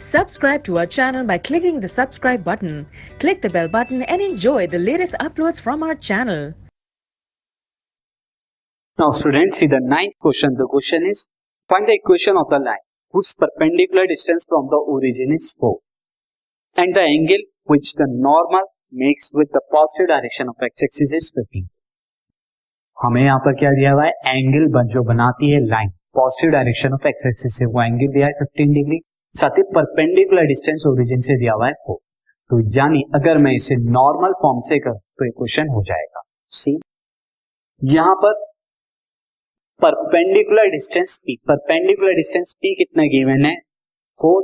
Subscribe to our channel by clicking the subscribe button. Click the bell button and enjoy the latest uploads from our channel. Now students, see the ninth question. The question is, find the equation of the line whose perpendicular distance from the origin is 4 and the angle which the normal makes with the positive direction of x-axis is 15. हमें यहाँ पर क्या दिया हुआ है, angle जो बनाती है line positive direction of x-axis से, वो एंगल दिया है 15 डिग्री, साथ ही परपेंडिकुलर डिस्टेंस ओरिजिन से दिया हुआ है 4. तो यानी अगर मैं इसे नॉर्मल फॉर्म से करूं तो इक्वेशन हो जाएगा. सी यहां पर परपेंडिकुलर डिस्टेंस P कितना गिवन है 4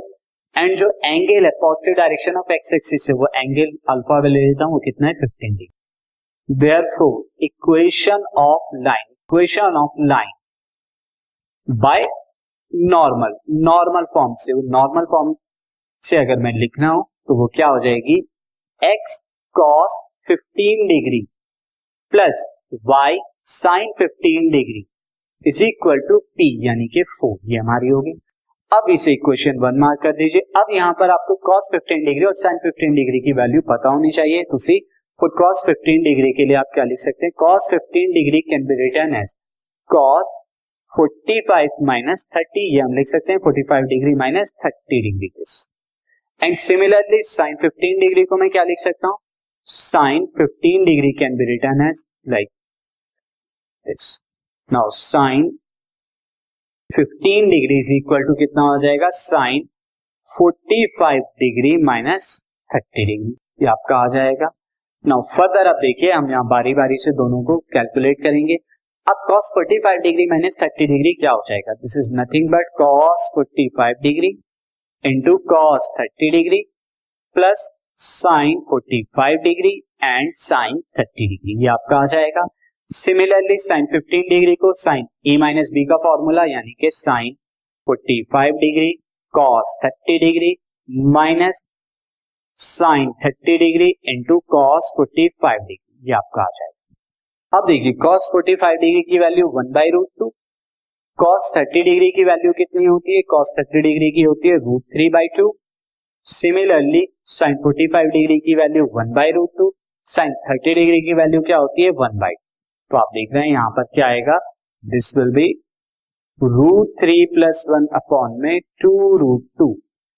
एंड जो एंगल है positive direction of x axis से, वो एंगल अल्फा ले लेता हूं, वो कितना है 15 degree. Therefore equation of line by normal form से, नॉर्मल फॉर्म से अगर मैं लिखना हो तो वो क्या हो जाएगी, x cos 15 degree plus y sin 15 degree is equal to P यानी कि 4. ये हमारी होगी. अब इसे इक्वेशन 1 मार्क कर दीजिए. अब यहां पर आपको cos 15 डिग्री और sin 15 डिग्री की वैल्यू पता होनी चाहिए. तो सी फॉर cos 15 डिग्री के लिए आप क्या लिख सकते हैं, cos 15 degree can be written as cos 45 minus 30. ये हम लिख सकते हैं 45 degree minus 30 degree this. And similarly sin 15 degree को मैं क्या लिख सकता हूं, sin 15 degree can be written as like this. Now sin 15 degree is equal to कितना हो जाएगा, sin 45 डिग्री माइनस 30 डिग्री. ये आपका आ जाएगा. नाउ फर्दर अब देखिए, हम यहाँ बारी बारी से दोनों को कैलकुलेट करेंगे. अब cos 45 डिग्री माइनस 30 डिग्री क्या हो जाएगा, this is nothing but cos 45 degree into cos 30 degree plus sin 45 degree and sin 30 degree. ये आपका आ जाएगा. सिमिलरली sin 15 डिग्री को sin a माइनस बी का फॉर्मूला यानी कि sin 45 degree cos 30 degree minus sin 30 degree into cos 45 degree, ये आपका आ जाएगा. अब देखिए cos 45 डिग्री की वैल्यू 1/√2, cos 30 डिग्री की वैल्यू कितनी होती है, cos 30 डिग्री की होती है √3/2. सिमिलरली sin 45 डिग्री की वैल्यू 1/√2, sin 30 डिग्री की वैल्यू क्या होती है 1/2. तो आप देख रहे हैं यहां पर क्या आएगा, दिस विल बी √3 + 1 अपॉन में 2√2.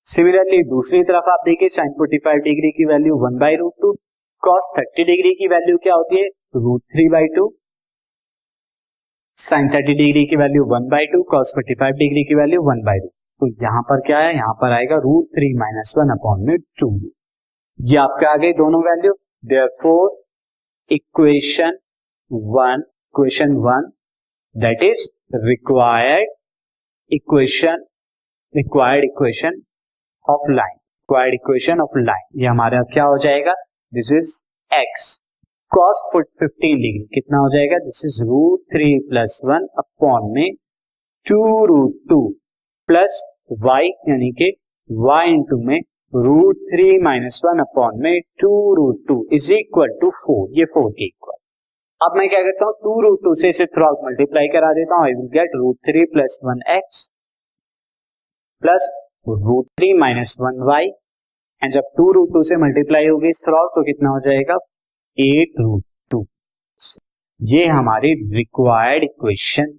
सिमिलरली दूसरी तरफ आप देखिए sin 45 डिग्री की वैल्यू 1/√2, cos 30 डिग्री की वैल्यू क्या होती है √3/2, sin 30 डिग्री की वैल्यू 1/2, cos 45 डिग्री की वैल्यू 1/2. तो यहां पर क्या है, यहां पर आएगा √3 - 1 अपॉन में 2. ये आपके आ गई दोनों value. Therefore equation 1 that is required equation of line, ये हमारा क्या हो जाएगा, this is x cos 15 degree कितना हो जाएगा, दिस इज √3 + 1 अपॉन में 2√2 प्लस y यानी कि y इंटू में √3 - 1 अपॉन में 2√2 इज इक्वल टू 4. ये 4 के इक्वल. अब मैं क्या करता हूं, 2√2 से इसे थ्रू आउट मल्टीप्लाई करा देता हूं. I will get √3 + 1x plus √3 - 1y and जब 2√2 से मल्टीप्लाई होगी इस थ्रू आउट तो कितना हो जाएगा 8√2. ये हमारी रिक्वायर्ड इक्वेशन